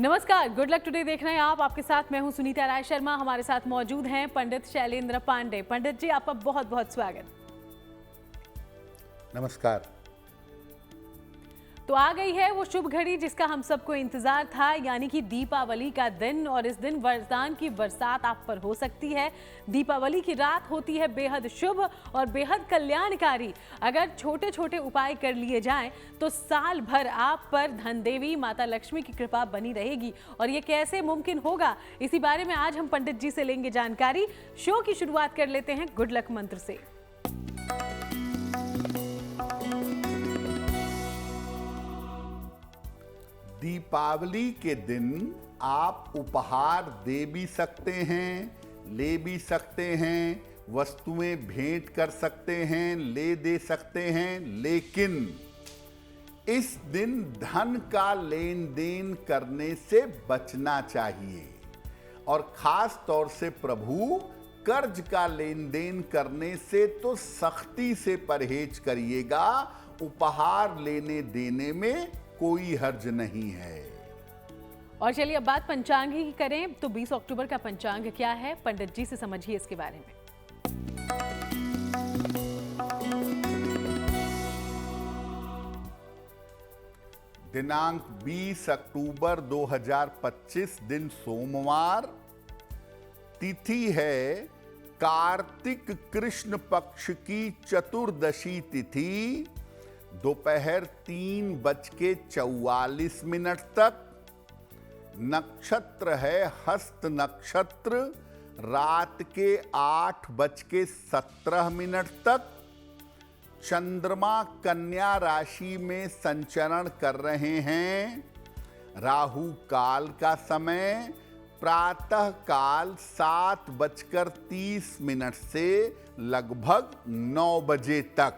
नमस्कार, good luck today देख रहे हैं आप। आपके साथ मैं हूं सुनीता राय शर्मा। हमारे साथ मौजूद हैं पंडित शैलेंद्र पांडे। पंडित जी, आपका बहुत बहुत स्वागत। नमस्कार। तो आ गई है वो शुभ घड़ी जिसका हम सबको इंतजार था, यानी कि दीपावली का दिन। और इस दिन वरदान की बरसात आप पर हो सकती है। दीपावली की रात होती है बेहद शुभ और बेहद कल्याणकारी। अगर छोटे छोटे उपाय कर लिए जाएं तो साल भर आप पर धन देवी माता लक्ष्मी की कृपा बनी रहेगी। और ये कैसे मुमकिन होगा, इसी बारे में आज हम पंडित जी से लेंगे जानकारी। शो की शुरुआत कर लेते हैं गुड लक मंत्र से। दीपावली के दिन आप उपहार दे भी सकते हैं, ले भी सकते हैं, वस्तुएं भेंट कर सकते हैं, ले दे सकते हैं, लेकिन इस दिन धन का लेन देन करने से बचना चाहिए। और खास तौर से प्रभु कर्ज का लेन देन करने से तो सख्ती से परहेज करिएगा। उपहार लेने देने में कोई हर्ज नहीं है। और चलिए अब बात पंचांग की करें तो 20 अक्टूबर का पंचांग क्या है, पंडित जी से समझिए इसके बारे में। दिनांक 20 अक्टूबर 2025, दिन सोमवार, तिथि है कार्तिक कृष्ण पक्ष की चतुर्दशी तिथि, दोपहर 3:44 तक। नक्षत्र है हस्त नक्षत्र, रात के 8:17 तक। चंद्रमा कन्या राशि में संचरण कर रहे हैं। राहु काल का समय प्रातः काल 7:30 से लगभग 9 बजे तक।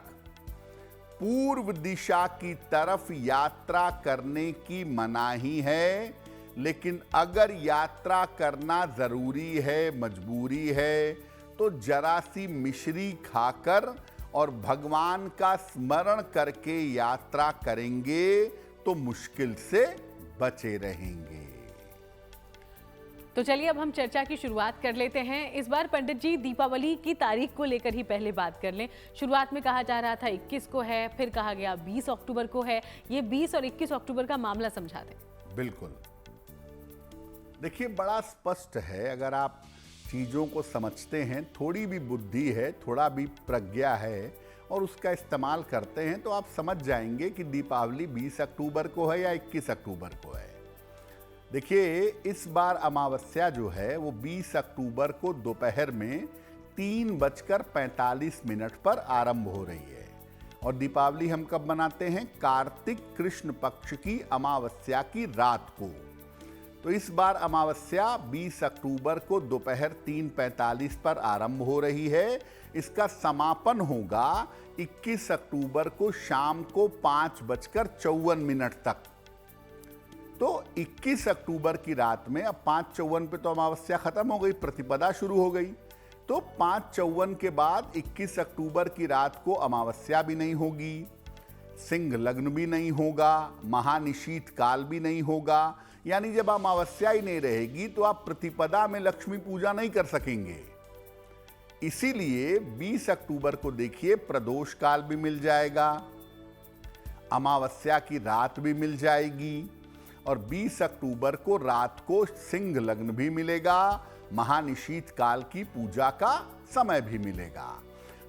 पूर्व दिशा की तरफ यात्रा करने की मनाही है, लेकिन अगर यात्रा करना जरूरी है, मजबूरी है, तो जरा सी मिश्री खाकर और भगवान का स्मरण करके यात्रा करेंगे तो मुश्किल से बचे रहेंगे। तो चलिए अब हम चर्चा की शुरुआत कर लेते हैं। इस बार पंडित जी दीपावली की तारीख को लेकर ही पहले बात कर लें। शुरुआत में कहा जा रहा था 21 को है, फिर कहा गया 20 अक्टूबर को है। ये 20 और 21 अक्टूबर का मामला समझा दें। बिल्कुल, देखिए बड़ा स्पष्ट है। अगर आप चीज़ों को समझते हैं, थोड़ी भी बुद्धि है, थोड़ा भी प्रज्ञा है और उसका इस्तेमाल करते हैं, तो आप समझ जाएंगे कि दीपावली 20 अक्टूबर को है या 21 अक्टूबर को है। देखिए, इस बार अमावस्या जो है वो 20 अक्टूबर को दोपहर में 3:45 पर आरंभ हो रही है। और दीपावली हम कब मनाते हैं? कार्तिक कृष्ण पक्ष की अमावस्या की रात को। तो इस बार अमावस्या 20 अक्टूबर को दोपहर 3:45 पर आरंभ हो रही है। इसका समापन होगा 21 अक्टूबर को शाम को 5:54 तक। तो 21 अक्टूबर की रात में, अब 5:54 पे तो अमावस्या खत्म हो गई, प्रतिपदा शुरू हो गई। तो 5:54 के बाद 21 अक्टूबर की रात को अमावस्या भी नहीं होगी, सिंह लग्न भी नहीं होगा, महानिशीत काल भी नहीं होगा। यानी जब अमावस्या ही नहीं रहेगी तो आप प्रतिपदा में लक्ष्मी पूजा नहीं कर सकेंगे। इसीलिए 20 अक्टूबर को देखिए प्रदोष काल भी मिल जाएगा, अमावस्या की रात भी मिल जाएगी और 20 अक्टूबर को रात को सिंह लग्न भी मिलेगा, महानिशीत काल की पूजा का समय भी मिलेगा।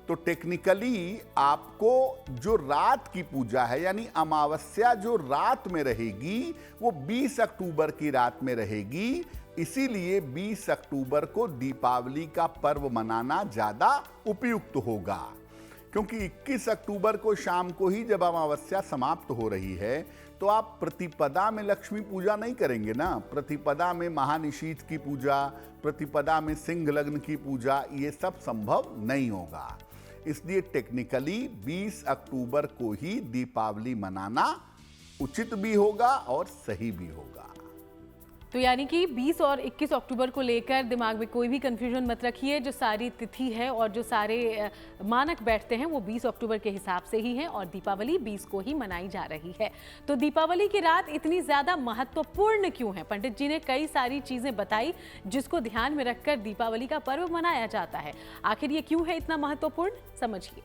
तो टेक्निकली आपको जो रात की पूजा है, यानी अमावस्या जो रात में रहेगी, वो 20 अक्टूबर की रात में रहेगी। इसीलिए 20 अक्टूबर को दीपावली का पर्व मनाना ज़्यादा उपयुक्त होगा, क्योंकि 21 अक्टूबर को शाम को ही जब अमावस्या समाप्त हो रही है तो आप प्रतिपदा में लक्ष्मी पूजा नहीं करेंगे ना। प्रतिपदा में महानिशीत की पूजा, प्रतिपदा में सिंह लग्न की पूजा, ये सब संभव नहीं होगा। इसलिए टेक्निकली 20 अक्टूबर को ही दीपावली मनाना उचित भी होगा और सही भी होगा। तो यानी कि 20 और 21 अक्टूबर को लेकर दिमाग में कोई भी कंफ्यूजन मत रखिए। जो सारी तिथि है और जो सारे मानक बैठते हैं वो 20 अक्टूबर के हिसाब से ही हैं और दीपावली 20 को ही मनाई जा रही है। तो दीपावली की रात इतनी ज़्यादा महत्वपूर्ण क्यों है? पंडित जी ने कई सारी चीज़ें बताई जिसको ध्यान में रखकर दीपावली का पर्व मनाया जाता है। आखिर ये क्यों है इतना महत्वपूर्ण, समझिए।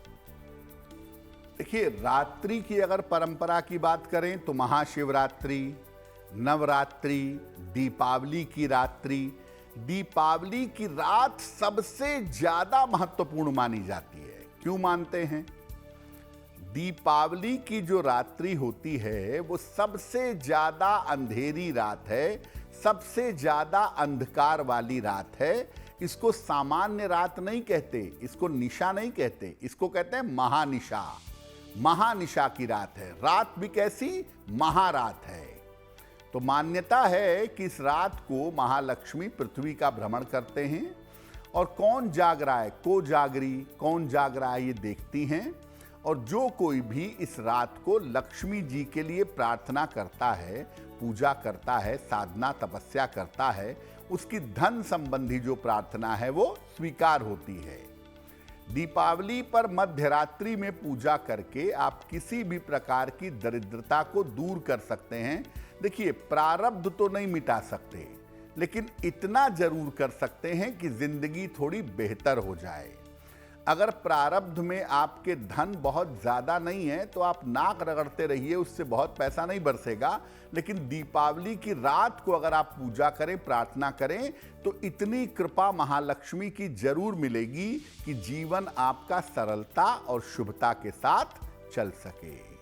देखिए, रात्रि की अगर परंपरा की बात करें तो महाशिवरात्रि, नवरात्रि, दीपावली की रात्रि, दीपावली की रात सबसे ज्यादा महत्वपूर्ण मानी जाती है। क्यों मानते हैं? दीपावली की जो रात्रि होती है वो सबसे ज्यादा अंधेरी रात है, सबसे ज्यादा अंधकार वाली रात है। इसको सामान्य रात नहीं कहते, इसको निशा नहीं कहते, इसको कहते हैं महानिशा। महानिशा की रात है। रात भी कैसी? महारात है। तो मान्यता है कि इस रात को महालक्ष्मी पृथ्वी का भ्रमण करते हैं और कौन जाग रहा है, को जागरी, कौन जाग रहा है ये देखती हैं। और जो कोई भी इस रात को लक्ष्मी जी के लिए प्रार्थना करता है, पूजा करता है, साधना तपस्या करता है, उसकी धन संबंधी जो प्रार्थना है वो स्वीकार होती है। दीपावली पर मध्यरात्रि में पूजा करके आप किसी भी प्रकार की दरिद्रता को दूर कर सकते हैं। देखिए, प्रारब्ध तो नहीं मिटा सकते, लेकिन इतना जरूर कर सकते हैं कि जिंदगी थोड़ी बेहतर हो जाए। अगर प्रारब्ध में आपके धन बहुत ज्यादा नहीं है तो आप नाक रगड़ते रहिए, उससे बहुत पैसा नहीं बरसेगा। लेकिन दीपावली की रात को अगर आप पूजा करें, प्रार्थना करें, तो इतनी कृपा महालक्ष्मी की जरूर मिलेगी कि जीवन आपका सरलता और शुभता के साथ चल सके।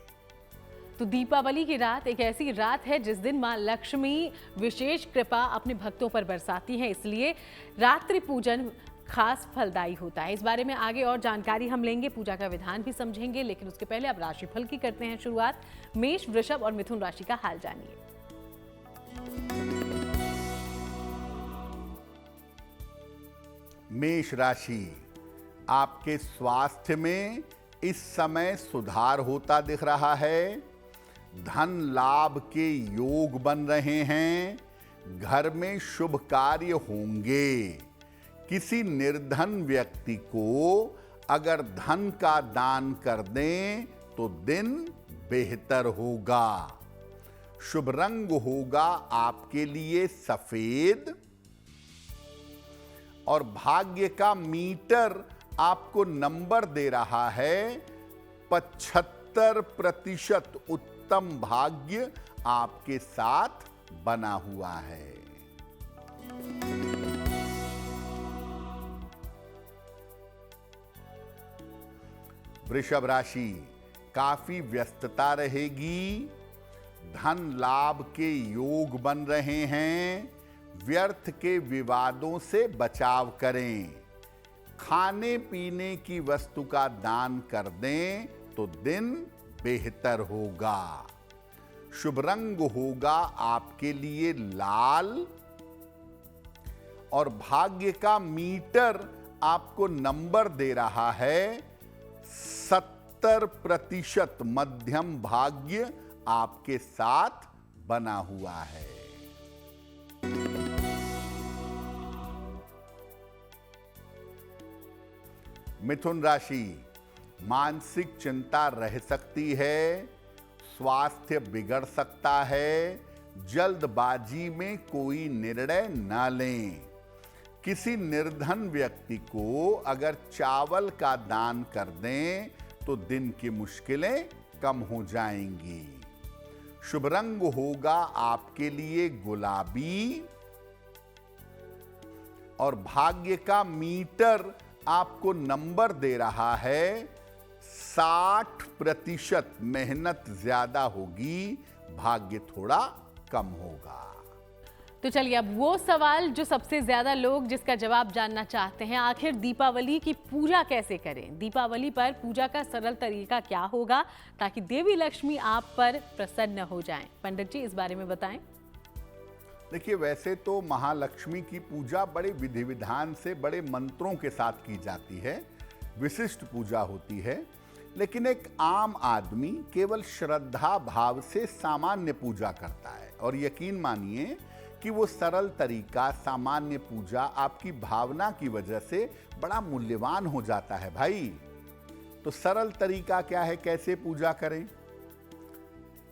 तो दीपावली की रात एक ऐसी रात है जिस दिन मां लक्ष्मी विशेष कृपा अपने भक्तों पर बरसाती हैं, इसलिए रात्रि पूजन खास फलदायी होता है। इस बारे में आगे और जानकारी हम लेंगे, पूजा का विधान भी समझेंगे, लेकिन उसके पहले अब राशिफल की करते हैं शुरुआत। मेष, वृषभ और मिथुन राशि का हाल जानिए। मेष राशि, आपके स्वास्थ्य में इस समय सुधार होता दिख रहा है। धन लाभ के योग बन रहे हैं। घर में शुभ कार्य होंगे। किसी निर्धन व्यक्ति को अगर धन का दान कर दें तो दिन बेहतर होगा। शुभ रंग होगा आपके लिए सफेद और भाग्य का मीटर आपको नंबर दे रहा है 75%। उत्तम भाग्य आपके साथ बना हुआ है। वृषभ राशि, काफी व्यस्तता रहेगी। धन लाभ के योग बन रहे हैं। व्यर्थ के विवादों से बचाव करें। खाने पीने की वस्तु का दान कर दें तो दिन बेहतर होगा। शुभ रंग होगा आपके लिए लाल और भाग्य का मीटर आपको नंबर दे रहा है 70%। मध्यम भाग्य आपके साथ बना हुआ है। मिथुन राशि, मानसिक चिंता रह सकती है। स्वास्थ्य बिगड़ सकता है। जल्दबाजी में कोई निर्णय न लें। किसी निर्धन व्यक्ति को अगर चावल का दान कर दें तो दिन की मुश्किलें कम हो जाएंगी। शुभ रंग होगा आपके लिए गुलाबी और भाग्य का मीटर आपको नंबर दे रहा है 60%। मेहनत ज्यादा होगी, भाग्य थोड़ा कम होगा। तो चलिए अब वो सवाल जो सबसे ज्यादा लोग जिसका जवाब जानना चाहते हैं, आखिर दीपावली की पूजा कैसे करें? दीपावली पर पूजा का सरल तरीका क्या होगा ताकि देवी लक्ष्मी आप पर प्रसन्न हो जाएं? पंडित जी, इस बारे में बताएं। देखिए, वैसे तो महालक्ष्मी की पूजा बड़े विधि विधान से, बड़े मंत्रों के साथ की जाती है, विशिष्ट पूजा होती है। लेकिन एक आम आदमी केवल श्रद्धा भाव से सामान्य पूजा करता है और यकीन मानिए कि वो सरल तरीका, सामान्य पूजा आपकी भावना की वजह से बड़ा मूल्यवान हो जाता है भाई। तो सरल तरीका क्या है, कैसे पूजा करें?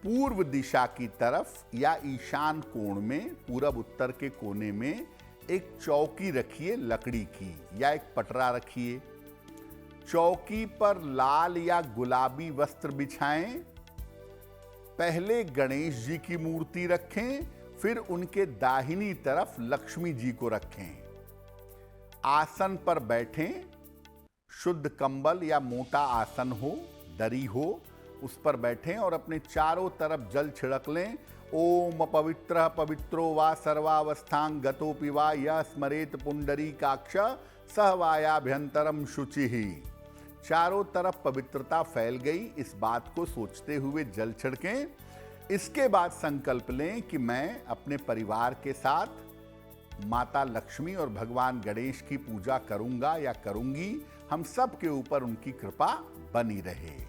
पूर्व दिशा की तरफ या ईशान कोण में पूरब उत्तर के कोने में एक चौकी रखिए लकड़ी की, या एक पटरा रखिए। चौकी पर लाल या गुलाबी वस्त्र बिछाएं। पहले गणेश जी की मूर्ति रखें, फिर उनके दाहिनी तरफ लक्ष्मी जी को रखें। आसन पर बैठें। शुद्ध कंबल या मोटा आसन हो, दरी हो, उस पर बैठें और अपने चारों तरफ जल छिड़क लें। ओम पवित्रः पवित्रो वा सर्वावस्थां गतोपि वा यः स्मरेत पुंडरीकाक्ष सह वायाभ्यंतरम शुचिः। चारों तरफ पवित्रता फैल गई, इस बात को सोचते हुए जल छिड़कें। इसके बाद संकल्प लें कि मैं अपने परिवार के साथ माता लक्ष्मी और भगवान गणेश की पूजा करूंगा या करूंगी। हम सब के ऊपर उनकी कृपा बनी रहे।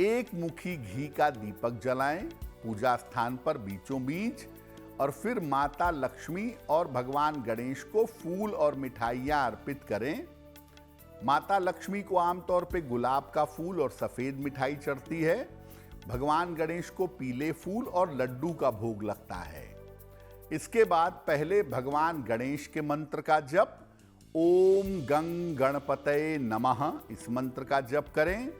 एक मुखी घी का दीपक जलाएं पूजा स्थान पर बीचों बीच, और फिर माता लक्ष्मी और भगवान गणेश को फूल और मिठाइयां अर्पित करें। माता लक्ष्मी को आमतौर पे गुलाब का फूल और सफेद मिठाई चढ़ती है। भगवान गणेश को पीले फूल और लड्डू का भोग लगता है। इसके बाद पहले भगवान गणेश के मंत्र का जप, ओम गं गणपतये नमः, इस मंत्र का जप करें।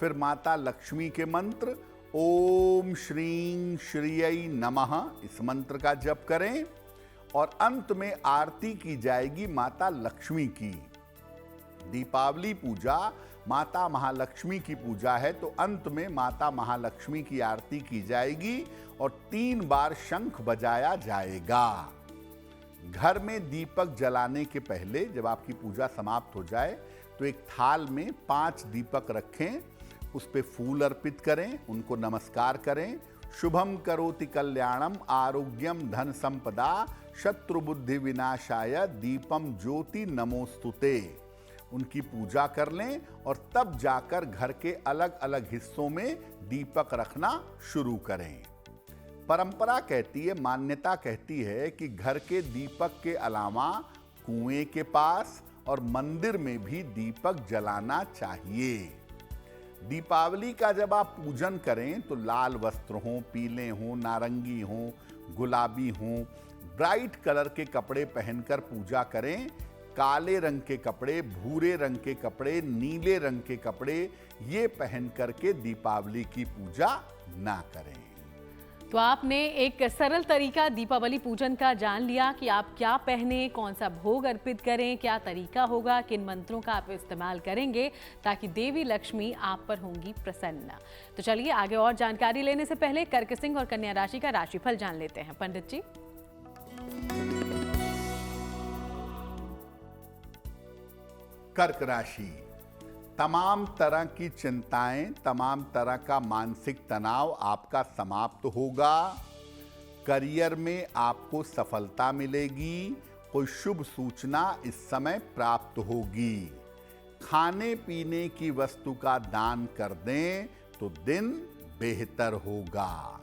फिर माता लक्ष्मी के मंत्र ओम श्रीं श्रियै नमः, इस मंत्र का जप करें। और अंत में आरती की जाएगी माता लक्ष्मी की। दीपावली पूजा माता महालक्ष्मी की पूजा है, तो अंत में माता महालक्ष्मी की आरती की जाएगी और 3 बार शंख बजाया जाएगा। घर में दीपक जलाने के पहले जब आपकी पूजा समाप्त हो जाए तो एक थाल में 5 दीपक रखें, उस पे फूल अर्पित करें, उनको नमस्कार करें। शुभम करोति कल्याणम आरोग्यम धन संपदा शत्रु बुद्धि विनाशाय दीपम ज्योति नमोस्तुते, उनकी पूजा कर लें और तब जाकर घर के अलग अलग हिस्सों में दीपक रखना शुरू करें। परंपरा कहती है, मान्यता कहती है कि घर के दीपक के अलावा कुएं के पास और मंदिर में भी दीपक जलाना चाहिए। दीपावली का जब आप पूजन करें तो लाल वस्त्र हो, पीले हो, नारंगी हो, गुलाबी हो, ब्राइट कलर के कपड़े पहनकर पूजा करें। काले रंग के कपड़े, भूरे रंग के कपड़े, नीले रंग के कपड़े ये पहन करके दीपावली की पूजा ना करें। तो आपने एक सरल तरीका दीपावली पूजन का जान लिया कि आप क्या पहने, कौन सा भोग अर्पित करें, क्या तरीका होगा, किन मंत्रों का आप इस्तेमाल करेंगे ताकि देवी लक्ष्मी आप पर होंगी प्रसन्न। तो चलिए आगे और जानकारी लेने से पहले कर्क सिंह और कन्या राशि का राशिफल जान लेते हैं। पंडित जी, कर्क राशि, तमाम तरह की चिंताएं, तमाम तरह का मानसिक तनाव आपका समाप्त होगा। करियर में आपको सफलता मिलेगी। कोई शुभ सूचना इस समय प्राप्त होगी। खाने पीने की वस्तु का दान कर दें तो दिन बेहतर होगा।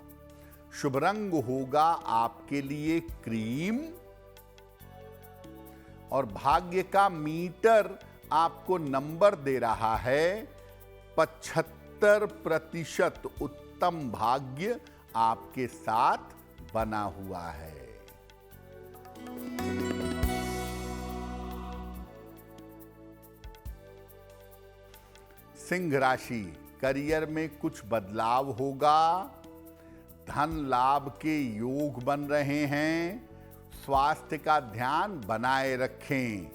शुभ रंग होगा आपके लिए क्रीम, और भाग्य का मीटर आपको नंबर दे रहा है 75%। उत्तम भाग्य आपके साथ बना हुआ है। सिंह राशि, करियर में कुछ बदलाव होगा। धन लाभ के योग बन रहे हैं। स्वास्थ्य का ध्यान बनाए रखें।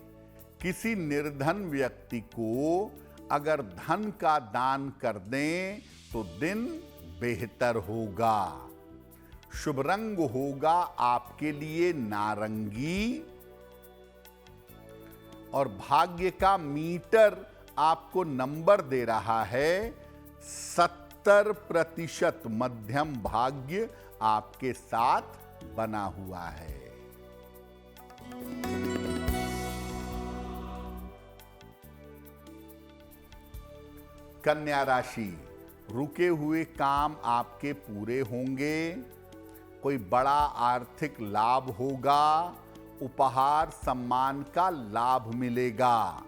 किसी निर्धन व्यक्ति को अगर धन का दान कर दें तो दिन बेहतर होगा। शुभ रंग होगा आपके लिए नारंगी, और भाग्य का मीटर आपको नंबर दे रहा है 70%। मध्यम भाग्य आपके साथ बना हुआ है। कन्या राशि, रुके हुए काम आपके पूरे होंगे। कोई बड़ा आर्थिक लाभ होगा, उपहार सम्मान का लाभ मिलेगा।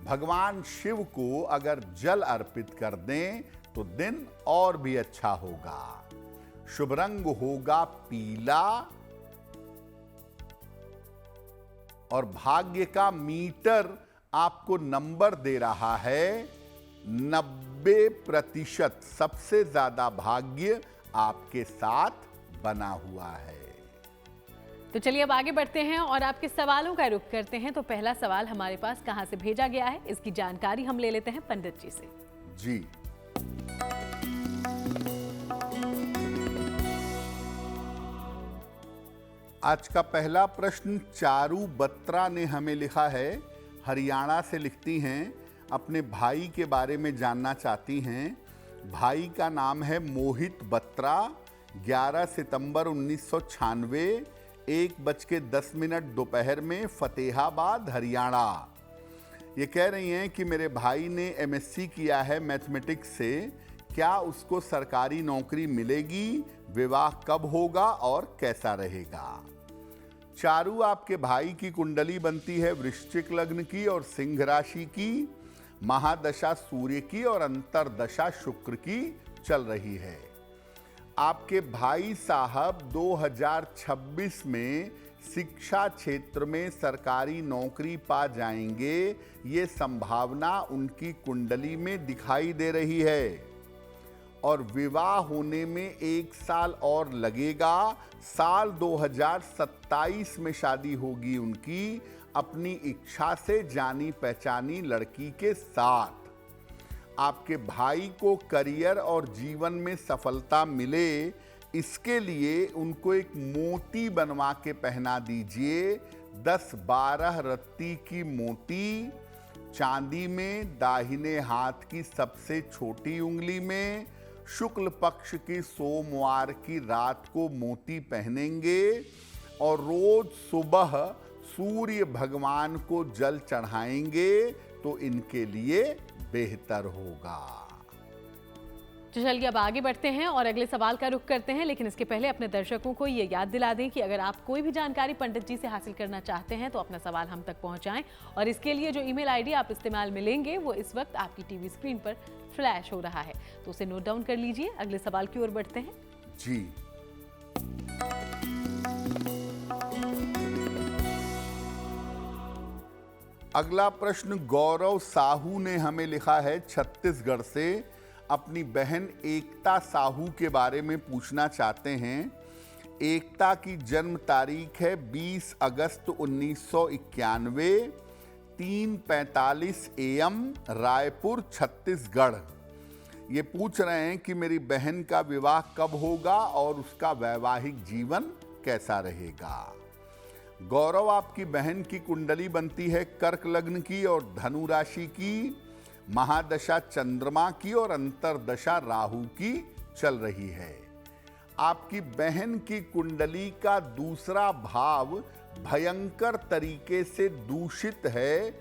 भगवान शिव को अगर जल अर्पित कर दें तो दिन और भी अच्छा होगा। शुभ रंग होगा पीला और भाग्य का मीटर आपको नंबर दे रहा है 90%। सबसे ज्यादा भाग्य आपके साथ बना हुआ है। तो चलिए अब आगे बढ़ते हैं और आपके सवालों का रुख करते हैं। तो पहला सवाल हमारे पास कहां से भेजा गया है, इसकी जानकारी हम ले लेते हैं पंडित जी से। जी, आज का पहला प्रश्न चारू बत्रा ने हमें लिखा है। हरियाणा से लिखती हैं, अपने भाई के बारे में जानना चाहती हैं। भाई का नाम है मोहित बत्रा। 11 सितंबर 1996 1:10 दोपहर में फतेहाबाद हरियाणा। ये कह रही हैं कि मेरे भाई ने एमएससी किया है मैथमेटिक्स से, क्या उसको सरकारी नौकरी मिलेगी, विवाह कब होगा और कैसा रहेगा। चारू, आपके भाई की कुंडली बनती है वृश्चिक लग्न की और सिंह राशि की। महादशा सूर्य की और अंतरदशा शुक्र की चल रही है। आपके भाई साहब 2026 में शिक्षा क्षेत्र में सरकारी नौकरी पा जाएंगे, ये संभावना उनकी कुंडली में दिखाई दे रही है। और विवाह होने में 1 साल और लगेगा। साल 2027 में शादी होगी उनकी, अपनी इच्छा से जानी पहचानी लड़की के साथ। आपके भाई को करियर और जीवन में सफलता मिले, इसके लिए उनको एक मोती बनवा के पहना दीजिए। 10-12 रत्ती की मोती, चांदी में, दाहिने हाथ की सबसे छोटी उंगली में। शुक्ल पक्ष की सोमवार की रात को मोती पहनेंगे और रोज सुबह सूर्य भगवान को जल चढ़ाएंगे तो इनके लिए बेहतर होगा। तो चलिए अब आगे बढ़ते हैं और अगले सवाल का रुख करते हैं, लेकिन इसके पहले अपने दर्शकों को ये याद दिला दें कि अगर आप कोई भी जानकारी पंडित जी से हासिल करना चाहते हैं तो अपना सवाल हम तक पहुंचाएं। और इसके लिए जो ईमेल आईडी आप इस्तेमाल में लेंगे वो इस वक्त आपकी टीवी स्क्रीन पर फ्लैश हो रहा है, तो उसे नोट डाउन कर लीजिए। अगले सवाल की ओर बढ़ते हैं। जी, अगला प्रश्न गौरव साहू ने हमें लिखा है छत्तीसगढ़ से। अपनी बहन एकता साहू के बारे में पूछना चाहते हैं। एकता की जन्म तारीख है 20 अगस्त 1991, 3:45 AM, रायपुर, छत्तीसगढ़। ये पूछ रहे हैं कि मेरी बहन का विवाह कब होगा और उसका वैवाहिक जीवन कैसा रहेगा। गौरव, आपकी बहन की कुंडली बनती है कर्क लग्न की और धनु राशि की। महादशा चंद्रमा की और अंतरदशा राहु की चल रही है। आपकी बहन की कुंडली का दूसरा भाव भयंकर तरीके से दूषित है।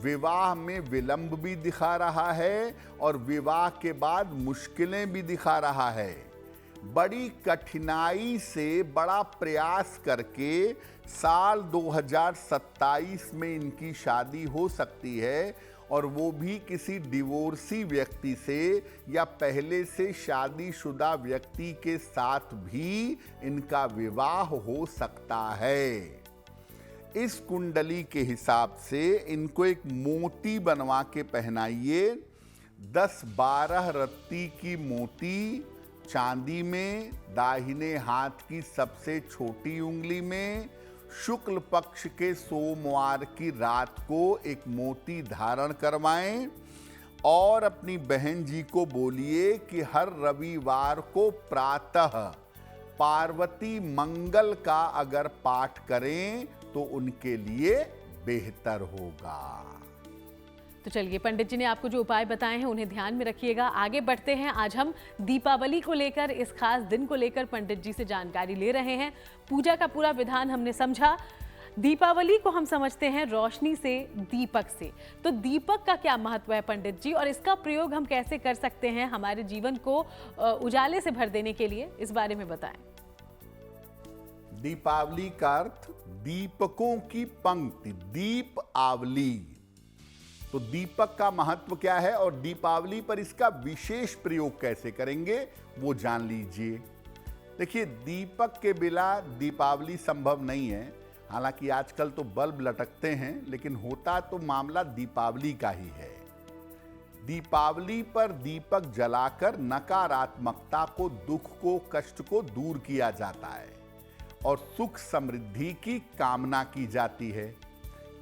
विवाह में विलंब भी दिखा रहा है और विवाह के बाद मुश्किलें भी दिखा रहा है। बड़ी कठिनाई से बड़ा प्रयास करके साल 2027 में इनकी शादी हो सकती है, और वो भी किसी डिवोर्सी व्यक्ति से या पहले से शादीशुदा व्यक्ति के साथ भी इनका विवाह हो सकता है। इस कुंडली के हिसाब से इनको एक मोती बनवा के पहनाइए। 10-12 रत्ती की मोती, चांदी में, दाहिने हाथ की सबसे छोटी उंगली में। शुक्ल पक्ष के सोमवार की रात को एक मोती धारण करवाएं और अपनी बहन जी को बोलिए कि हर रविवार को प्रातः पार्वती मंगल का अगर पाठ करें तो उनके लिए बेहतर होगा। तो चलिए, पंडित जी ने आपको जो उपाय बताए हैं उन्हें ध्यान में रखिएगा। आगे बढ़ते हैं। आज हम दीपावली को लेकर, इस खास दिन को लेकर पंडित जी से जानकारी ले रहे हैं। पूजा का पूरा विधान हमने समझा। दीपावली को हम समझते हैं रोशनी से, दीपक से। तो दीपक का क्या महत्व है पंडित जी, और इसका प्रयोग हम कैसे कर सकते हैं हमारे जीवन को उजाले से भर देने के लिए, इस बारे में बताएं। दीपावली का अर्थ दीपकों की पंक्ति, दीप आवली। तो दीपक का महत्व क्या है और दीपावली पर इसका विशेष प्रयोग कैसे करेंगे वो जान लीजिए। देखिए, दीपक के बिना दीपावली संभव नहीं है। हालांकि आजकल तो बल्ब लटकते हैं, लेकिन होता तो मामला दीपावली का ही है। दीपावली पर दीपक जलाकर नकारात्मकता को, दुख को, कष्ट को दूर किया जाता है और सुख समृद्धि की कामना की जाती है।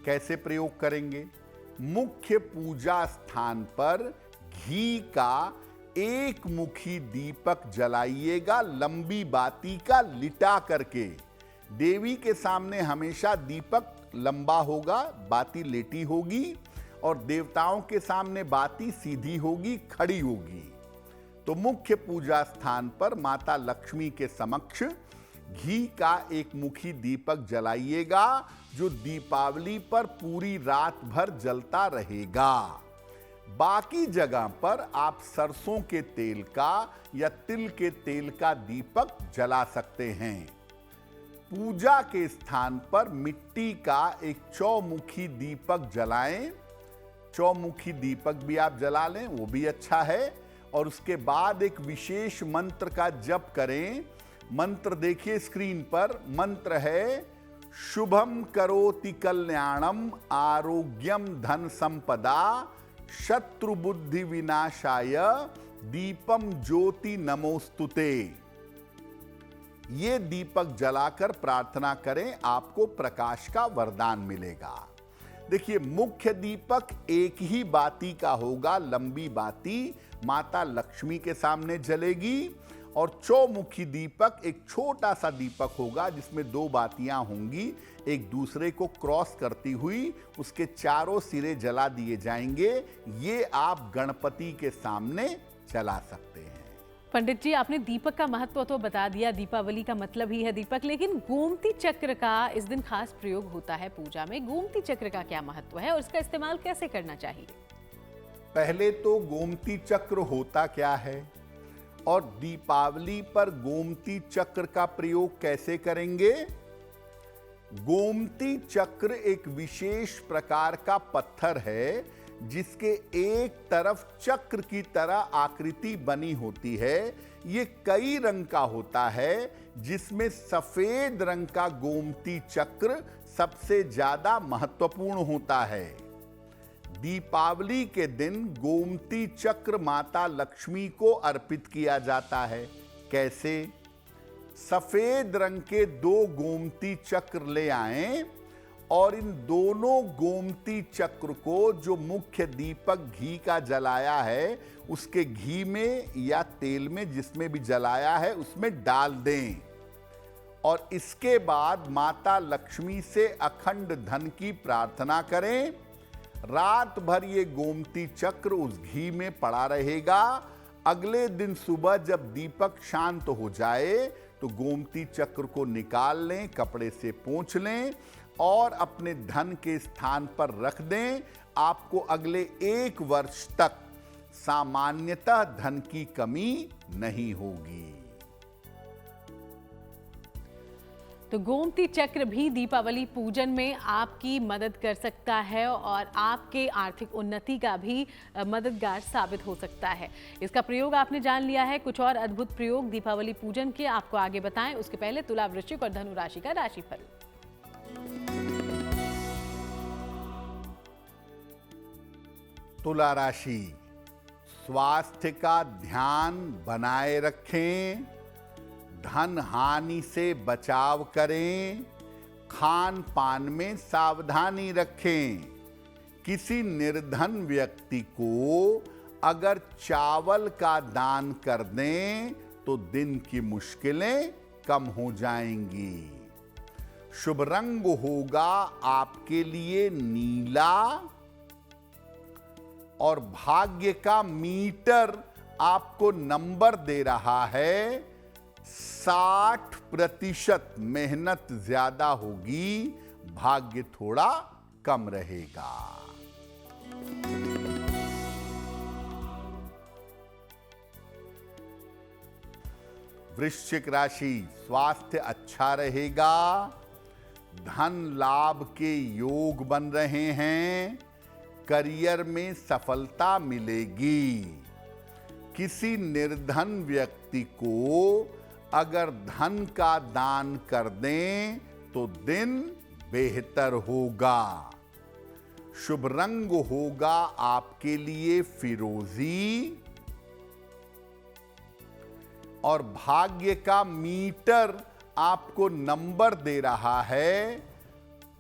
कैसे प्रयोग करेंगे? मुख्य पूजा स्थान पर घी का एक मुखी दीपक जलाइएगा, लंबी बाती का लिटा करके। देवी के सामने हमेशा दीपक लंबा होगा, बाती लेटी होगी, और देवताओं के सामने बाती सीधी होगी, खड़ी होगी। तो मुख्य पूजा स्थान पर माता लक्ष्मी के समक्ष घी का एक मुखी दीपक जलाइएगा, जो दीपावली पर पूरी रात भर जलता रहेगा। बाकी जगह पर आप सरसों के तेल का या तिल के तेल का दीपक जला सकते हैं। पूजा के स्थान पर मिट्टी का एक चौमुखी दीपक जलाएं। चौमुखी दीपक भी आप जला लें, वो भी अच्छा है। और उसके बाद एक विशेष मंत्र का जप करें। मंत्र देखिए स्क्रीन पर। मंत्र है शुभम करोति कल्याणम आरोग्यम धन संपदा शत्रु बुद्धि विनाशाय दीपम ज्योति नमोस्तुते। ये दीपक जलाकर प्रार्थना करें, आपको प्रकाश का वरदान मिलेगा। देखिए, मुख्य दीपक एक ही बाती का होगा, लंबी बाती माता लक्ष्मी के सामने जलेगी। और चौमुखी दीपक एक छोटा सा दीपक होगा जिसमें दो बातियां होंगी, एक दूसरे को क्रॉस करती हुई, उसके चारों सिरे जला दिए जाएंगे। ये आप गणपति के सामने जला सकते हैं। पंडित जी, आपने दीपक का महत्व तो बता दिया, दीपावली का मतलब ही है दीपक, लेकिन गोमती चक्र का इस दिन खास प्रयोग होता है पूजा में। गोमती चक्र का क्या महत्व है और इसका इस्तेमाल कैसे करना चाहिए? पहले तो गोमती चक्र होता क्या है और दीपावली पर गोमती चक्र का प्रयोग कैसे करेंगे? गोमती चक्र एक विशेष प्रकार का पत्थर है जिसके एक तरफ चक्र की तरह आकृति बनी होती है। ये कई रंग का होता है, जिसमें सफेद रंग का गोमती चक्र सबसे ज्यादा महत्वपूर्ण होता है। दीपावली के दिन गोमती चक्र माता लक्ष्मी को अर्पित किया जाता है। कैसे? सफेद रंग के दो गोमती चक्र ले आएं और इन दोनों गोमती चक्र को जो मुख्य दीपक घी का जलाया है उसके घी में या तेल में, जिसमें भी जलाया है, उसमें डाल दें। और इसके बाद माता लक्ष्मी से अखंड धन की प्रार्थना करें। रात भर ये गोमती चक्र उस घी में पड़ा रहेगा। अगले दिन सुबह जब दीपक शांत हो जाए तो गोमती चक्र को निकाल लें, कपड़े से पोंछ लें और अपने धन के स्थान पर रख दें। आपको अगले 1 वर्ष तक सामान्यतः धन की कमी नहीं होगी। तो गोमती चक्र भी दीपावली पूजन में आपकी मदद कर सकता है और आपके आर्थिक उन्नति का भी मददगार साबित हो सकता है। इसका प्रयोग आपने जान लिया है। कुछ और अद्भुत प्रयोग दीपावली पूजन के आपको आगे बताएं, उसके पहले तुला, वृश्चिक और धनु राशि का राशिफल। तुला राशि, स्वास्थ्य का ध्यान बनाए रखें, धन हानि से बचाव करें, खान पान में सावधानी रखें। किसी निर्धन व्यक्ति को अगर चावल का दान कर दें तो दिन की मुश्किलें कम हो जाएंगी। शुभ रंग होगा आपके लिए नीला और भाग्य का मीटर आपको नंबर दे रहा है 60%। मेहनत ज्यादा होगी, भाग्य थोड़ा कम रहेगा। वृश्चिक राशि, स्वास्थ्य अच्छा रहेगा, धन लाभ के योग बन रहे हैं, करियर में सफलता मिलेगी। किसी निर्धन व्यक्ति को अगर धन का दान कर दें तो दिन बेहतर होगा। शुभ रंग होगा आपके लिए फिरोजी, और भाग्य का मीटर आपको नंबर दे रहा है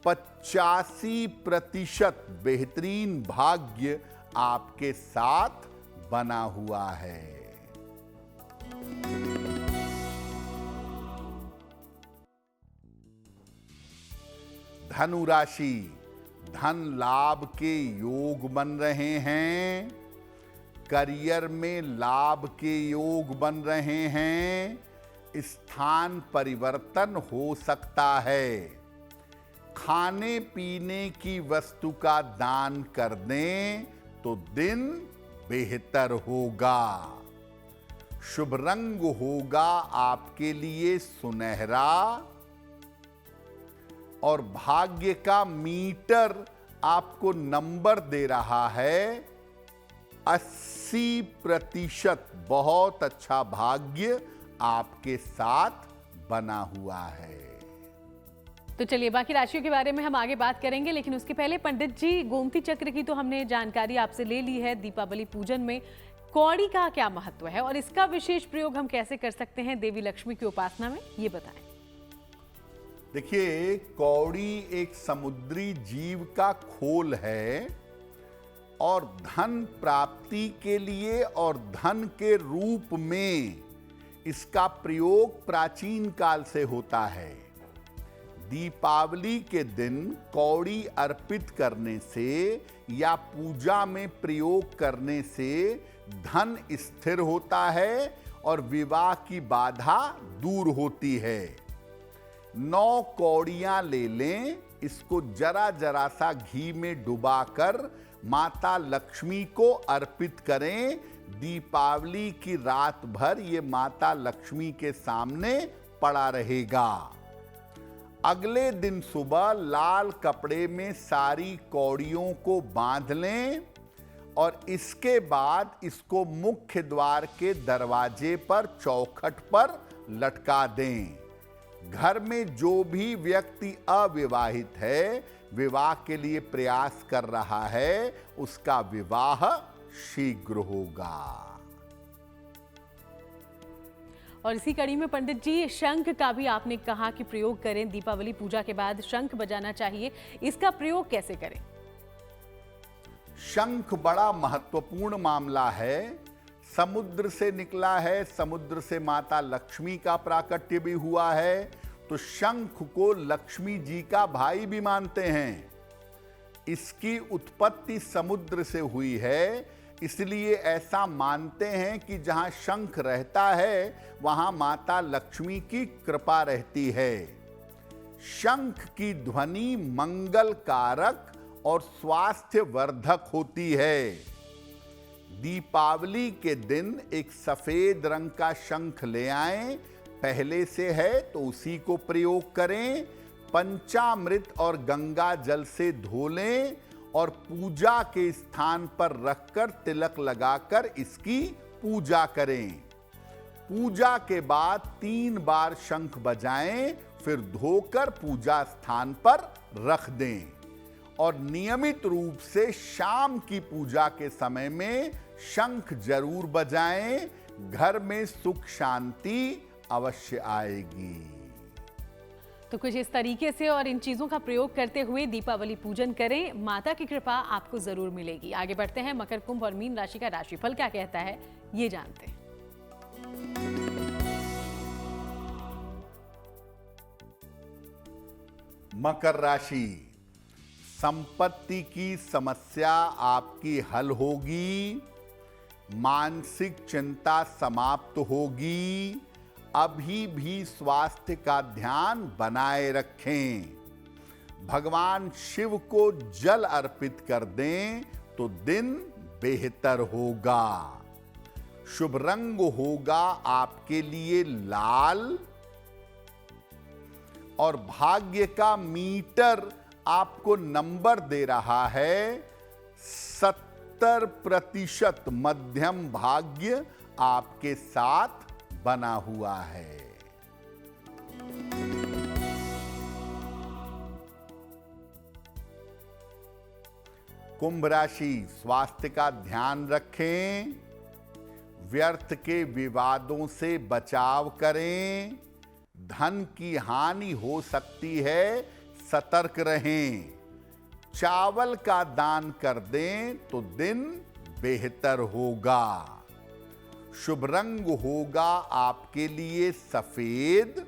85%। बेहतरीन भाग्य आपके साथ बना हुआ है। धनु राशि, धन लाभ के योग बन रहे हैं, करियर में लाभ के योग बन रहे हैं, स्थान परिवर्तन हो सकता है। खाने पीने की वस्तु का दान कर दें तो दिन बेहतर होगा। शुभ रंग होगा आपके लिए सुनहरा, और भाग्य का मीटर आपको नंबर दे रहा है 80%। बहुत अच्छा भाग्य आपके साथ बना हुआ है। तो चलिए बाकी राशियों के बारे में हम आगे बात करेंगे, लेकिन उसके पहले पंडित जी, गोमती चक्र की तो हमने जानकारी आपसे ले ली है। दीपावली पूजन में कौड़ी का क्या महत्व है और इसका विशेष प्रयोग हम कैसे कर सकते हैं देवी लक्ष्मी की उपासना में, ये बताएं। देखिए, कौड़ी एक समुद्री जीव का खोल है और धन प्राप्ति के लिए और धन के रूप में इसका प्रयोग प्राचीन काल से होता है। दीपावली के दिन कौड़ी अर्पित करने से या पूजा में प्रयोग करने से धन स्थिर होता है और विवाह की बाधा दूर होती है। 9 कौड़ियां ले लें, इसको जरा जरा सा घी में डुबाकर माता लक्ष्मी को अर्पित करें। दीपावली की रात भर ये माता लक्ष्मी के सामने पड़ा रहेगा। अगले दिन सुबह लाल कपड़े में सारी कौड़ियों को बांध लें और इसके बाद इसको मुख्य द्वार के दरवाजे पर चौखट पर लटका दें। घर में जो भी व्यक्ति अविवाहित है, विवाह के लिए प्रयास कर रहा है, उसका विवाह शीघ्र होगा। और इसी कड़ी में पंडित जी, शंख का भी आपने कहा कि प्रयोग करें। दीपावली पूजा के बाद शंख बजाना चाहिए, इसका प्रयोग कैसे करें? शंख बड़ा महत्वपूर्ण मामला है। समुद्र से निकला है, समुद्र से माता लक्ष्मी का प्राकट्य भी हुआ है, तो शंख को लक्ष्मी जी का भाई भी मानते हैं। इसकी उत्पत्ति समुद्र से हुई है, इसलिए ऐसा मानते हैं कि जहां शंख रहता है वहां माता लक्ष्मी की कृपा रहती है। शंख की ध्वनि मंगल कारक और स्वास्थ्य वर्धक होती है। दीपावली के दिन एक सफेद रंग का शंख ले आएं, पहले से है तो उसी को प्रयोग करें। पंचामृत और गंगा जल से धो लें और पूजा के स्थान पर रखकर तिलक लगाकर इसकी पूजा करें। पूजा के बाद 3 बार शंख बजाएं, फिर धोकर पूजा स्थान पर रख दें और नियमित रूप से शाम की पूजा के समय में शंख जरूर बजाएं। घर में सुख शांति अवश्य आएगी। तो कुछ इस तरीके से और इन चीजों का प्रयोग करते हुए दीपावली पूजन करें, माता की कृपा आपको जरूर मिलेगी। आगे बढ़ते हैं, मकर, कुंभ और मीन राशि का राशिफल क्या कहता है, ये जानते हैं। मकर राशि, संपत्ति की समस्या आपकी हल होगी, मानसिक चिंता समाप्त होगी। अभी भी स्वास्थ्य का ध्यान बनाए रखें। भगवान शिव को जल अर्पित कर दें तो दिन बेहतर होगा। शुभ रंग होगा आपके लिए लाल और भाग्य का मीटर आपको नंबर दे रहा है 70%। मध्यम भाग्य आपके साथ बना हुआ है। कुंभ राशि, स्वास्थ्य का ध्यान रखें, व्यर्थ के विवादों से बचाव करें, धन की हानि हो सकती है, सतर्क रहें। चावल का दान कर दें तो दिन बेहतर होगा। शुभ रंग होगा आपके लिए सफेद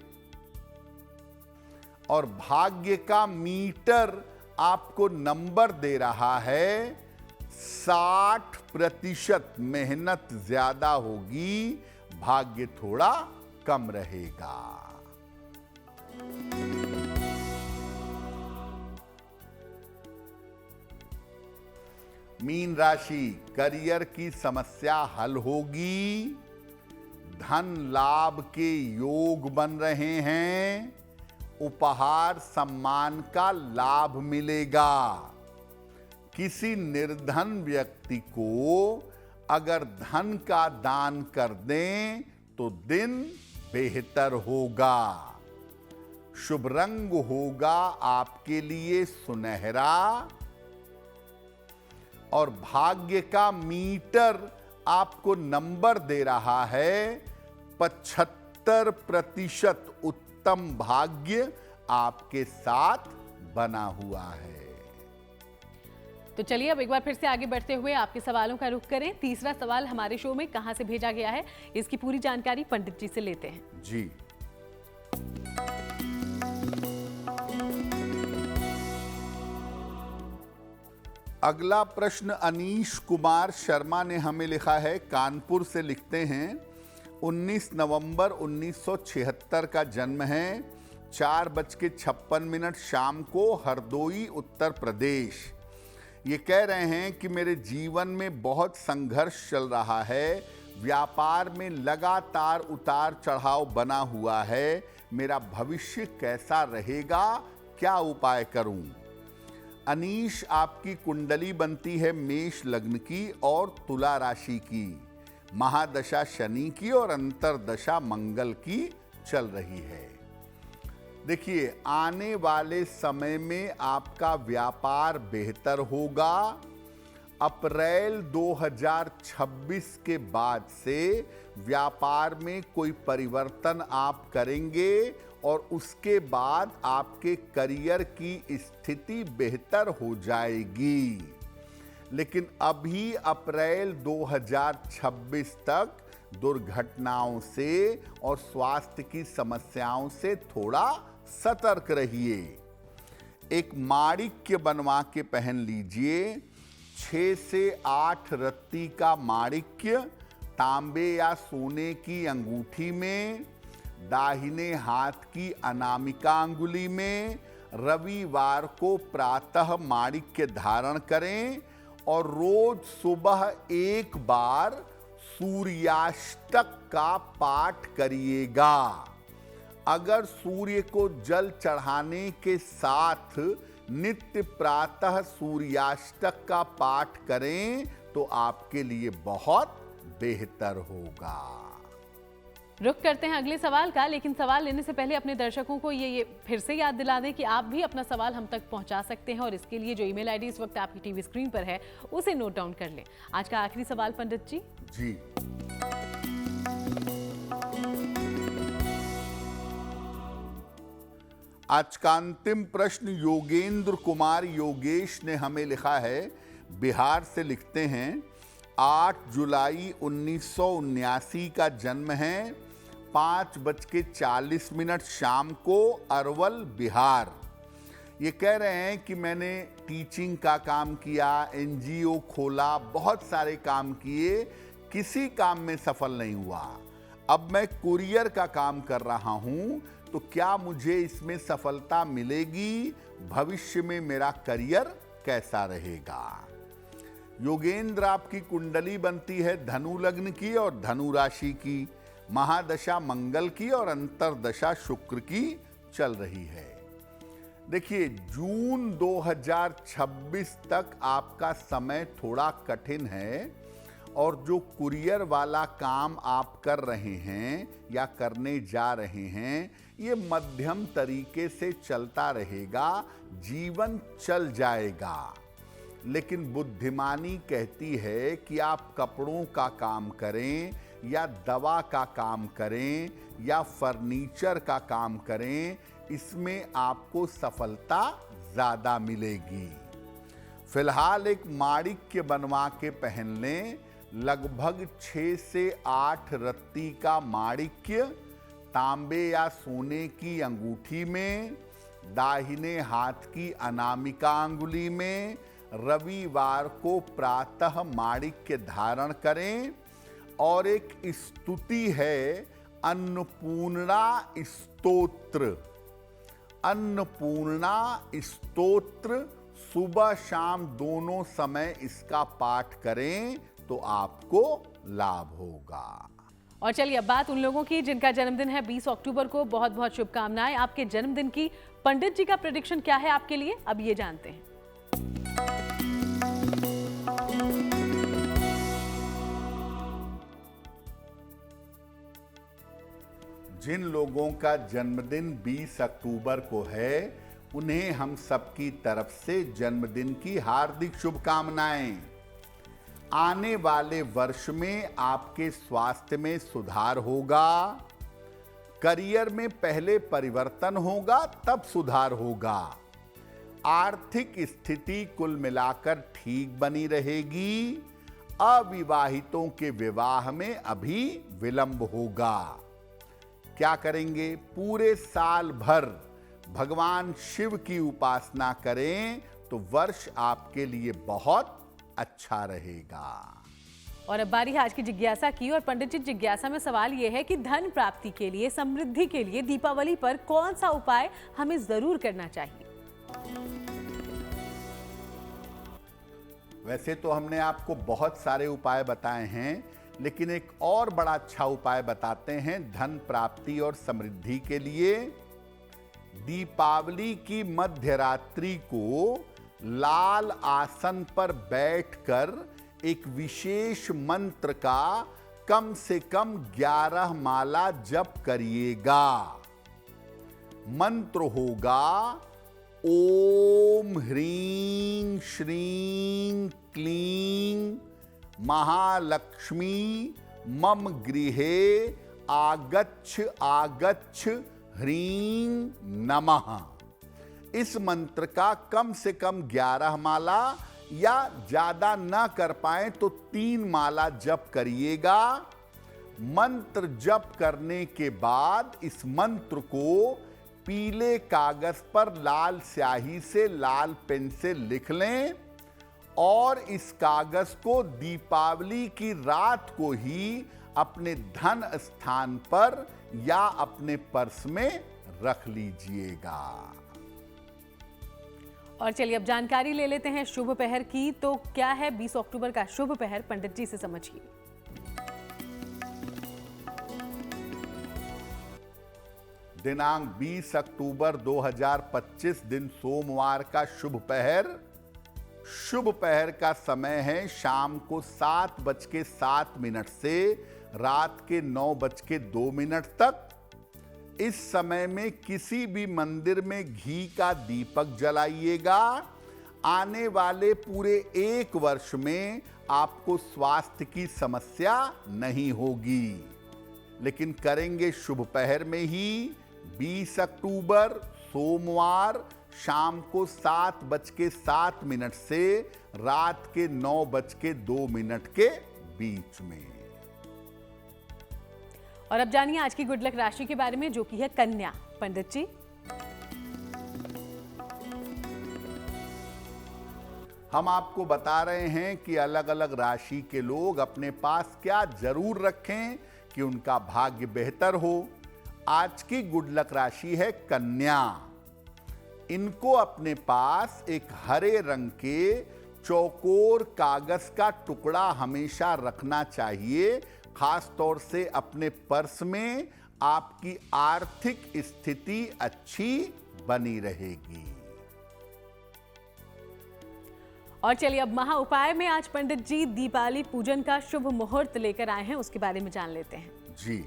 और भाग्य का मीटर आपको नंबर दे रहा है 60%। मेहनत ज्यादा होगी, भाग्य थोड़ा कम रहेगा। मीन राशि, करियर की समस्या हल होगी, धन लाभ के योग बन रहे हैं, उपहार सम्मान का लाभ मिलेगा। किसी निर्धन व्यक्ति को अगर धन का दान कर दें तो दिन बेहतर होगा। शुभ रंग होगा आपके लिए सुनहरा और भाग्य का मीटर आपको नंबर दे रहा है 75%। उत्तम भाग्य आपके साथ बना हुआ है। तो चलिए अब एक बार फिर से आगे बढ़ते हुए आपके सवालों का रुख करें। तीसरा सवाल हमारे शो में कहां से भेजा गया है, इसकी पूरी जानकारी पंडित जी से लेते हैं। जी, अगला प्रश्न अनीश कुमार शर्मा ने हमें लिखा है, कानपुर से लिखते हैं 19 नवंबर 1976 का जन्म है, 4:56 शाम को, हरदोई उत्तर प्रदेश। ये कह रहे हैं कि मेरे जीवन में बहुत संघर्ष चल रहा है, व्यापार में लगातार उतार चढ़ाव बना हुआ है, मेरा भविष्य कैसा रहेगा, क्या उपाय करूं? अनीश, आपकी कुंडली बनती है मेष लग्न की और तुला राशि की, महादशा शनि की और अंतरदशा मंगल की चल रही है। देखिए, आने वाले समय में आपका व्यापार बेहतर होगा। अप्रैल 2026 के बाद से व्यापार में कोई परिवर्तन आप करेंगे और उसके बाद आपके करियर की स्थिति बेहतर हो जाएगी। लेकिन अभी अप्रैल 2026 तक दुर्घटनाओं से और स्वास्थ्य की समस्याओं से थोड़ा सतर्क रहिए। एक माणिक्य बनवा के पहन लीजिए, 6 से 8 रत्ती का माणिक्य तांबे या सोने की अंगूठी में, दाहिने हाथ की अनामिका अंगुली में, रविवार को प्रातः माणिक्य धारण करें और रोज सुबह एक बार सूर्याष्टक का पाठ करिएगा। अगर सूर्य को जल चढ़ाने के साथ नित्य प्रातः सूर्याष्टक का पाठ करें तो आपके लिए बहुत बेहतर होगा। रुक करते हैं अगले सवाल का, लेकिन सवाल लेने से पहले अपने दर्शकों को ये फिर से याद दिला दें कि आप भी अपना सवाल हम तक पहुंचा सकते हैं और इसके लिए जो ईमेल आईडी इस वक्त आपकी टीवी स्क्रीन पर है उसे नोट डाउन कर लें। आज का आखिरी सवाल पंडित जी। जी, आज का अंतिम प्रश्न योगेंद्र कुमार योगेश ने हमें लिखा है, बिहार से लिखते हैं, 8 जुलाई 1979 का जन्म है, 5:40 शाम को, अरवल बिहार। ये कह रहे हैं कि मैंने टीचिंग का काम किया, एनजीओ खोला, बहुत सारे काम किए, किसी काम में सफल नहीं हुआ। अब मैं कुरियर का काम कर रहा हूं, तो क्या मुझे इसमें सफलता मिलेगी? भविष्य में मेरा करियर कैसा रहेगा? योगेंद्र आपकी कुंडली बनती है धनु लग्न की और धनु राशि की। महादशा मंगल की और अंतरदशा शुक्र की चल रही है। देखिए, जून 2026 तक आपका समय थोड़ा कठिन है और जो कुरियर वाला काम आप कर रहे हैं या करने जा रहे हैं, ये मध्यम तरीके से चलता रहेगा, जीवन चल जाएगा। लेकिन बुद्धिमानी कहती है कि आप कपड़ों का काम करें या दवा का काम करें या फर्नीचर का काम करें, इसमें आपको सफलता ज्यादा मिलेगी। फिलहाल एक माणिक्य बनवा के पहन लें। लगभग 6 से 8 रत्ती का माणिक्य तांबे या सोने की अंगूठी में, दाहिने हाथ की अनामिका अंगुली में रविवार को प्रातः माणिक्य धारण करें। और एक स्तुति है अन्नपूर्णा स्तोत्र। अन्नपूर्णा स्तोत्र सुबह शाम दोनों समय इसका पाठ करें तो आपको लाभ होगा। और चलिए अब बात उन लोगों की जिनका जन्मदिन है 20 अक्टूबर को। बहुत बहुत शुभकामनाएं। आपके जन्मदिन की पंडित जी का प्रेडिक्शन क्या है आपके लिए, अब ये जानते हैं। जिन लोगों का जन्मदिन 20 अक्टूबर को है, उन्हें हम सबकी तरफ से जन्मदिन की हार्दिक शुभकामनाएं। आने वाले वर्ष में आपके स्वास्थ्य में सुधार होगा, करियर में पहले परिवर्तन होगा तब सुधार होगा। आर्थिक स्थिति कुल मिलाकर ठीक बनी रहेगी। अविवाहितों के विवाह में अभी विलंब होगा। क्या करेंगे? पूरे साल भर भगवान शिव की उपासना करें तो वर्ष आपके लिए बहुत अच्छा रहेगा। और अब बारी है आज की जिज्ञासा की। और पंडित जी, जिज्ञासा में सवाल यह है कि धन प्राप्ति के लिए, समृद्धि के लिए दीपावली पर कौन सा उपाय हमें जरूर करना चाहिए? वैसे तो हमने आपको बहुत सारे उपाय बताए हैं, लेकिन एक और बड़ा अच्छा उपाय बताते हैं धन प्राप्ति और समृद्धि के लिए। दीपावली की मध्य रात्रि को लाल आसन पर बैठकर एक विशेष मंत्र का कम से कम 11 माला जप करिएगा। मंत्र होगा ओम ह्रीं श्रीं क्लीं महालक्ष्मी मम गृहे आगच्छ आगच्छ ह्रीं नमः। इस मंत्र का कम से कम 11 माला या ज्यादा न कर पाए तो 3 माला जप करिएगा। मंत्र जप करने के बाद इस मंत्र को पीले कागज पर लाल स्याही से, लाल पेन से लिख लें और इस कागज को दीपावली की रात को ही अपने धन स्थान पर या अपने पर्स में रख लीजिएगा। और चलिए अब जानकारी ले लेते हैं शुभ पहर की। तो क्या है 20 अक्टूबर का शुभ पहर, पंडित जी से समझिए। दिनांक 20 अक्टूबर 2025 दिन सोमवार का शुभ पहर। शुभ पहर का समय है शाम को 7:07 से रात के 9:02 तक। इस समय में किसी भी मंदिर में घी का दीपक जलाइएगा। आने वाले पूरे 1 वर्ष में आपको स्वास्थ्य की समस्या नहीं होगी। लेकिन करेंगे शुभ पहर में ही 20 अक्टूबर सोमवार शाम को 7:07 से रात के 9:02 के बीच में। और अब जानिए आज की गुड लक राशि के बारे में, जो कि है कन्या। पंडित जी, हम आपको बता रहे हैं कि अलग अलग राशि के लोग अपने पास क्या जरूर रखें कि उनका भाग्य बेहतर हो। आज की गुड लक राशि है कन्या। इनको अपने पास एक हरे रंग के चौकोर कागज का टुकड़ा हमेशा रखना चाहिए, खास तौर से अपने पर्स में। आपकी आर्थिक स्थिति अच्छी बनी रहेगी। और चलिए अब महा उपाय में आज पंडित जी दीपावली पूजन का शुभ मुहूर्त लेकर आए हैं, उसके बारे में जान लेते हैं। जी,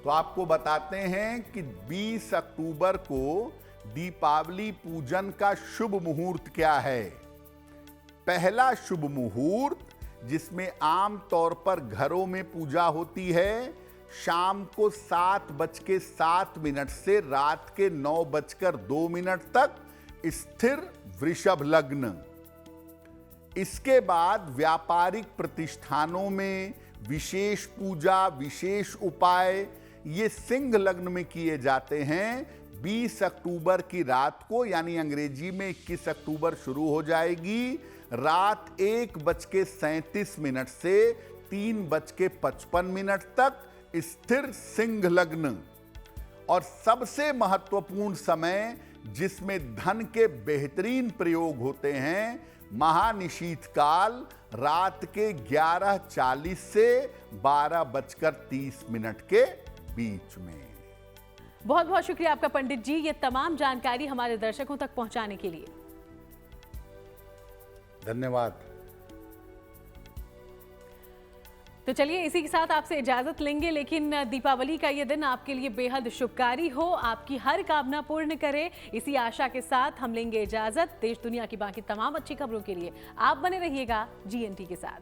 तो आपको बताते हैं कि 20 अक्टूबर को दीपावली पूजन का शुभ मुहूर्त क्या है। पहला शुभ मुहूर्त, जिसमें आम तौर पर घरों में पूजा होती है, शाम को 7:07 से रात के 9:02 तक स्थिर वृषभ लग्न। इसके बाद व्यापारिक प्रतिष्ठानों में विशेष पूजा, विशेष उपाय ये सिंह लग्न में किए जाते हैं। 20 अक्टूबर की रात को, यानी अंग्रेजी में 21 अक्टूबर शुरू हो जाएगी, रात 1:37 से 3:55 तक स्थिर सिंह लग्न। और सबसे महत्वपूर्ण समय, जिसमें धन के बेहतरीन प्रयोग होते हैं, महानिशीथ काल, रात के 11:40 से 12:30 के बीच में। बहुत बहुत शुक्रिया आपका पंडित जी, ये तमाम जानकारी हमारे दर्शकों तक पहुंचाने के लिए। धन्यवाद। तो चलिए इसी के साथ आपसे इजाजत लेंगे, लेकिन दीपावली का ये दिन आपके लिए बेहद शुभकारी हो, आपकी हर कामना पूर्ण करे, इसी आशा के साथ हम लेंगे इजाजत। देश दुनिया की बाकी तमाम अच्छी खबरों के लिए आप बने रहिएगा GNT के साथ।